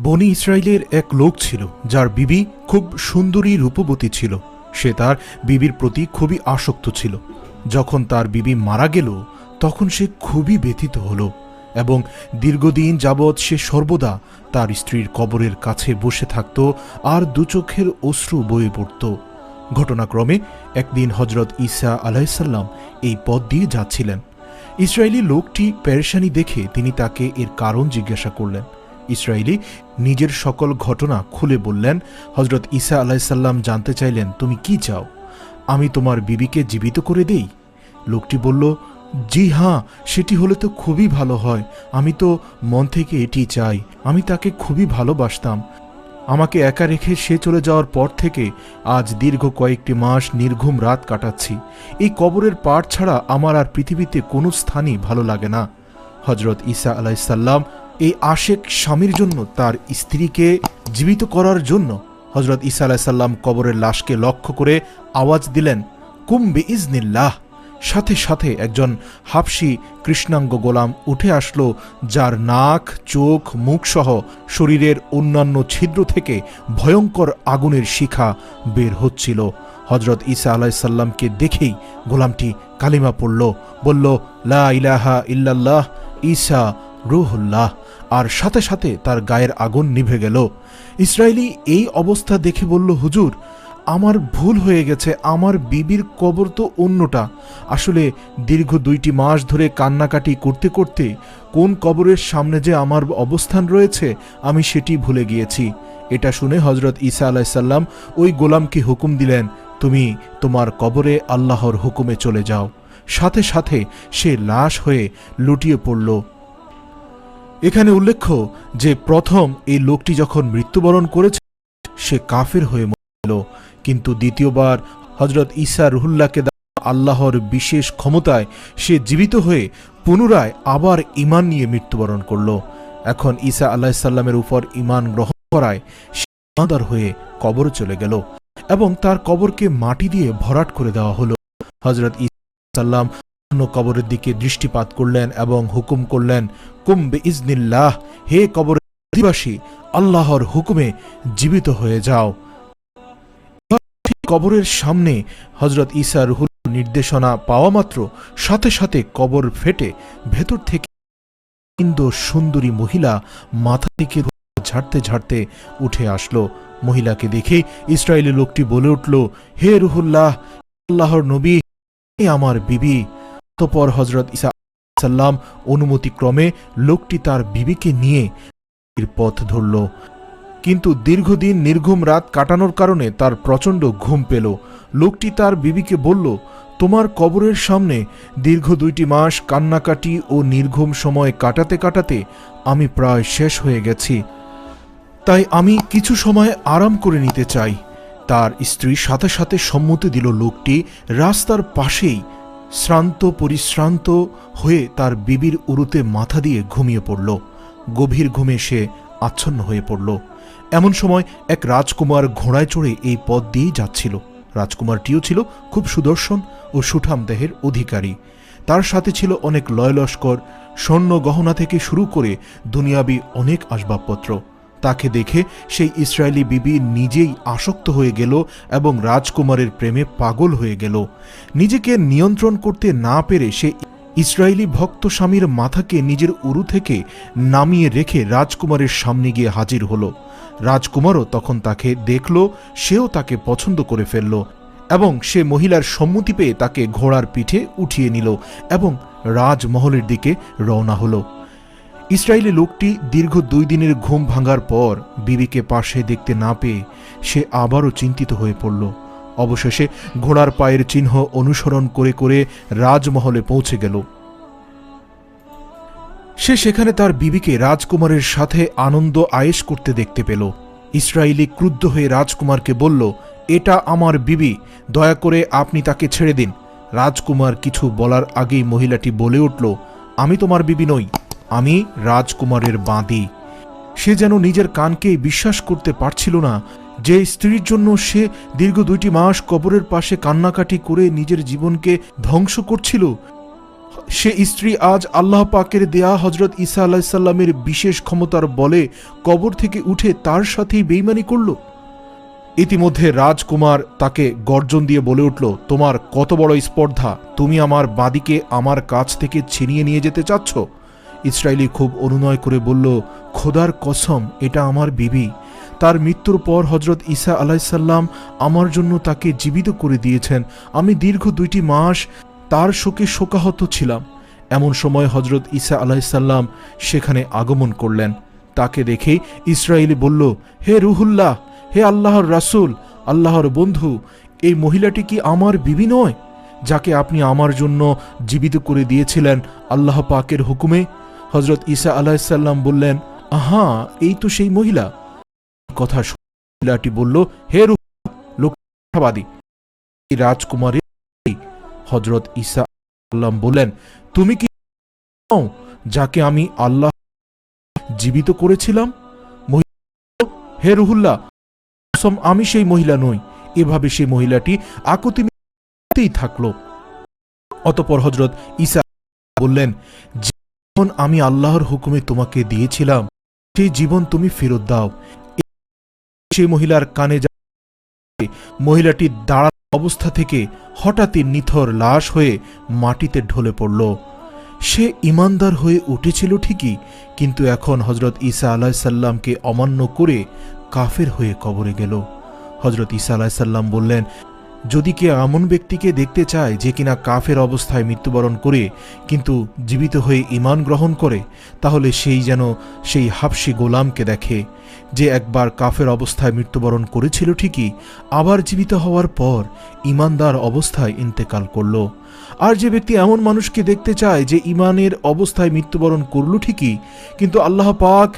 বনি ইসরায়েলের এক লোক ছিল যার বিবি খুব সুন্দরী রূপবতী ছিল। সে তার বিবির প্রতি খুবই আসক্ত ছিল। যখন তার বিবি মারা গেল তখন সে খুবই ব্যথিত হল এবং দীর্ঘদিন যাবৎ সে সর্বদা তার স্ত্রীর কবরের কাছে বসে থাকত আর দুচোখের অশ্রু বয়ে পড়ত। ঘটনাক্রমে একদিন হজরত ঈসা আলাইসাল্লাম এই পথ দিয়ে যাচ্ছিলেন। ইসরায়েলি লোকটি পেরেশানি দেখে তিনি তাকে এর কারণ জিজ্ঞাসা করলেন। ইসরায়েলি নিজের সকল ঘটনা খুলে বললেন। হজরত ঈসা আলাইসাল্লাম জানতে চাইলেন, তুমি কি চাও? আমি তোমার বিবিকে জীবিত করে দেই? লোকটি বলল, জি হ্যাঁ, সেটি হলে তো খুবই ভালো হয়। আমি তো মন থেকে এটি চাই। আমি তাকে খুবই ভালোবাসতাম। আমাকে একা রেখে সে চলে যাওয়ার পর থেকে আজ দীর্ঘ কয়েকটি মাস নির্ঘুম রাত কাটাচ্ছি। এই কবরের পাড় ছাড়া আমার আর পৃথিবীতে কোনো স্থানই ভালো লাগে না। হজরত ঈসা আলাইসাল্লাম এই আশেক স্বামীর জন্য তার স্ত্রীকে জীবিত করার জন্য হজরত ঈসা আলাইসাল্লাম কবরের লাশকে লক্ষ্য করে আওয়াজ দিলেন, কুম বিইজনিল্লাহ। সাথে সাথে একজন হাবশী কৃষ্ণাঙ্গ গোলাম উঠে আসলো, যার নাক, চোখ, মুখসহ শরীরের অন্যান্য ছিদ্র থেকে ভয়ঙ্কর আগুনের শিখা বের হচ্ছিল। হজরত ঈসা আলাইসাল্লামকে দেখেই গোলামটি কালিমা পড়ল, বলল, লা ইলাহা ইল্লাল্লাহ, ঈসা রূহুল্লাহ, আর সাথে সাথে তার গায়ের আগুন নিভে গেল। ইসরায়েলি এই অবস্থা দেখে বলল, হুজুর, আমার ভুল হয়ে গেছে। আমার বিবির কবর তো অন্যটা। আসলে দীর্ঘ 2টি মাস ধরে কান্নাকাটি করতে করতে কোন কবরের সামনে যে আমার অবস্থান রয়েছে আমি সেটি ভুলে গিয়েছি। এটা শুনে হজরত ঈসা আলাইসাল্লাম ওই গোলামকে হুকুম দিলেন, তুমি তোমার কবরে আল্লাহর হুকুমে চলে যাও। সাথে সাথে সে লাশ হয়ে লুটিয়ে পড়ল। এখানে উল্লেখ্য যে প্রথম এই লোকটি যখন মৃত্যুবরণ করেছে সে কাফের হয়ে মরল, কিন্তু দ্বিতীয়বার হজরত ঈসা রুহুল্লাহকে আল্লাহর বিশেষ ক্ষমতায় সে জীবিত হয়ে পুনরায় আবার ঈমান নিয়ে মৃত্যুবরণ করল। এখন ঈসা আলাইসাল্লামের উপর ঈমান গ্রহণ করায় সে ঈমানদার হয়ে কবরে চলে গেল এবং তার কবরকে মাটি দিয়ে ভরাট করে দেওয়া হলো। হজরত ঈসা সাল্লাম অন্য কবরের দিকে দৃষ্টিপাত করলেন এবং হুকুম করলেন, কুম বিইজনিল্লাহ, হে কবরের অধিবাসী, আল্লাহর হুকুমে জীবিত হয়ে যাও। কবরের সামনে হজরত ঈসা রুহুল নির্দেশনা পাওয়া মাত্র সাথে সাথে কবর ফেটে ভেতর থেকে সুন্দরী মহিলা মাথা থেকে ঝাড়তে ঝাড়তে উঠে আসলো। মহিলাকে দেখে ইসরায়েলি লোকটি বলে উঠল, হে রুহুল্লাহ, আল্লাহর নবী, আমার বিবি। অতঃপর হজরত ঈসা সাল্লাম অনুমতিক্রমে লোকটি তার বিবিকে নিয়ে পথ ধরল। কিন্তু দীর্ঘদিন নির্ঘুম রাত কাটানোর কারণে তার প্রচণ্ড ঘুম পেল। লোকটি তার বিবিকে বলল, তোমার কবরের সামনে দীর্ঘ 2টি মাস কান্নাকাটি ও নির্ঘুম সময় কাটাতে কাটাতে আমি প্রায় শেষ হয়ে গেছি, তাই আমি কিছু সময় আরাম করে নিতে চাই। তার স্ত্রী সাথে সাথে সম্মতি দিল। লোকটি রাস্তার পাশেই শ্রান্ত পরিশ্রান্ত হয়ে তার বিবির উরুতে মাথা দিয়ে ঘুমিয়ে পড়ল। গভীর ঘুমে সে আচ্ছন্ন হয়ে পড়ল। এমন সময় এক রাজকুমার ঘোড়ায় চড়ে এই পথ দিয়েই যাচ্ছিল। রাজকুমারটিও ছিল খুব সুদর্শন ও সুঠাম দেহের অধিকারী। তার সাথে ছিল অনেক লয়লস্কর, স্বর্ণ গহনা থেকে শুরু করে দুনিয়াবি অনেক আসবাবপত্র। তাকে দেখে সেই ইসরায়েলি বিবি নিজেই আসক্ত হয়ে গেল এবং রাজকুমারের প্রেমে পাগল হয়ে গেল। নিজেকে নিয়ন্ত্রণ করতে না পেরে সে ইসরায়েলি ভক্ত স্বামীর মাথাকে নিজের উরু থেকে নামিয়ে রেখে রাজকুমারের সামনে গিয়ে হাজির হল। রাজকুমারও তখন তাকে দেখল, সেও তাকে পছন্দ করে ফেলল এবং সে মহিলার সম্মতি পেয়ে তাকে ঘোড়ার পিঠে উঠিয়ে নিল এবং রাজমহলের দিকে রওনা হল। ইসরায়েলি লোকটি দীর্ঘ 2 দিনের ঘুম ভাঙার পর বিবিকে পাশে দেখতে না পেয়ে সে আবারও চিন্তিত হয়ে পড়ল। অবশেষে ঘোড়ার পায়ের চিহ্ন অনুসরণ করে করে রাজমহলে পৌঁছে গেল। সে সেখানে তার বিবিকে রাজকুমারের সাথে আনন্দ আয়েশ করতে দেখতে পেল। ইসরায়েলি ক্রুদ্ধ হয়ে রাজকুমারকে বলল, এটা আমার বিবি, দয়া করে আপনি তাকে ছেড়ে দিন। রাজকুমার কিছু বলার আগেই মহিলাটি বলে উঠল, আমি তোমার বিবি নই, আমি রাজকুমারের বাঁদী। সে যেন নিজের কানকেই বিশ্বাস করতে পারছিল না যে স্ত্রীর জন্য সে দীর্ঘ 2টি মাস কবরের পাশে কান্নাকাটি করে নিজের জীবনকে ধ্বংস করছিল। সে স্ত্রী আজ আল্লাহ পাকের দেয়া হজরত ঈসা আলাইসাল্লামের বিশেষ ক্ষমতার বলে কবর থেকে উঠে তার সাথেই বেইমানি করল। ইতিমধ্যে রাজকুমার তাকে গর্জন দিয়ে বলে উঠল, তোমার কত বড় স্পর্ধা, তুমি আমার বাদীকে আমার কাছ থেকে ছিনিয়ে নিয়ে যেতে চাচ্ছ? ইসরায়েলি খুব অনুনয় করে বলল, খোদার কসম, এটা আমার বিবি। তার মৃত্যুর পর হজরত ঈসা আলাইসাল্লাম আমার জন্য তাকে জীবিত করে দিয়েছেন। আমি দীর্ঘ 2টি মাস তার শোকে শোকাহত ছিলাম। এমন সময় হজরত ঈসা আলাইসাল্লাম সেখানে আগমন করলেন। তাকে দেখে ইসরায়েলি বলল, হে রুহুল্লাহ, হে আল্লাহর রাসূল, আল্লাহর বন্ধু, এই মহিলাটি কি আমার বিবি নয়, যাকে আপনি আমার জন্য জীবিত করে দিয়েছিলেন আল্লাহ পাকের হুকুমে? হজরত ঈসা আলাইসাল্লাম বললেন, হ্যাঁ, এই তো সেই মহিলা। কথা শুনে মহিলাটি বলল, হে রুহুল্লাহ, লোকবাদী রাজকুমারী। হজরত ঈসা আলাইসাল্লাম বললেন, তুমি কি যাকে আমি আল্লাহ জীবিত করেছিলাম? হে রুহুল্লাহ, আমি সেই মহিলা নই। এভাবে সেই মহিলাটি আকুতিতেই থাকল। অতঃপর হজরত ঈসা বললেন, জীবন আমি আল্লাহর হুকুমে তোমাকে দিয়েছিলাম, সেই জীবন তুমি ফেরত দাও। সেই মহিলার কানে মহিলাটি দাঁড়ানো অবস্থা থেকে হঠাৎই নিথর লাশ হয়ে মাটিতে ঢলে পড়ল। সে ইমানদার হয়ে উঠেছিল ঠিকই, কিন্তু এখন হজরত ঈসা আলাইসাল্লামকে অমান্য করে কাফের হয়ে কবরে গেল। হজরত ঈসা আলাইসাল্লাম বললেন, যদি কে এমন ব্যক্তিকে দেখতে চায় যে কিনা কাফের অবস্থায় মৃত্যুবরণ করে কিন্তু জীবিত হয়ে ঈমান গ্রহণ করে, তাহলে সেই যেন সেই হাবশী গোলামকে দেখে, যে একবার কাফের অবস্থায় মৃত্যুবরণ করেছিল ঠিকই, আবার জীবিত হওয়ার পর ঈমানদার অবস্থায় ইন্তেকাল করল। আর যে ব্যক্তি এমন মানুষকে দেখতে চায় যে ঈমানের অবস্থায় মৃত্যুবরণ করল ঠিকই, কিন্তু আল্লাহ পাক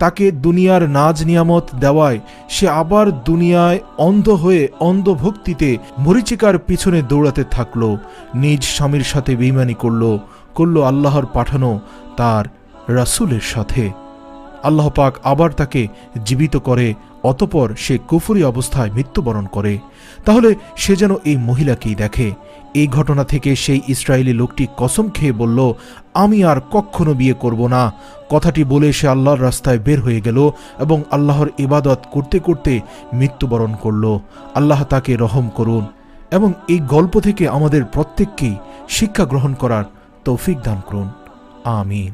তাকে দুনিয়ার নাজ নিয়ামত দেওয়ায় সে আবার দুনিয়ায় অন্ধ হয়ে অন্ধভক্তিতে মরীচিকার পিছনে দৌড়াতে থাকল, নিজ স্বামীর সাথে বেঈমানি করল আল্লাহর পাঠানো তার রাসূলের সাথে। আল্লাহ পাক আবার তাকে জীবিত করে, অতঃপর সে কুফরি অবস্থায় মৃত্যুবরণ করে। তাহলে সে যেন এই মহিলাকেই দেখে। এই ঘটনা থেকে সেই ইসরায়েলি লোকটি কসম খেয়ে বলল, আমি আর কখনো বিয়ে করব না। কথাটি বলে সে আল্লাহর রাস্তায় বের হয়ে গেল এবং আল্লাহর ইবাদত করতে করতে মৃত্যুবরণ করল। আল্লাহ তাকে রহম করুন এবং এই গল্প থেকে আমাদের প্রত্যেককেই শিক্ষা গ্রহণ করার তৌফিক দান করুন। আমিন।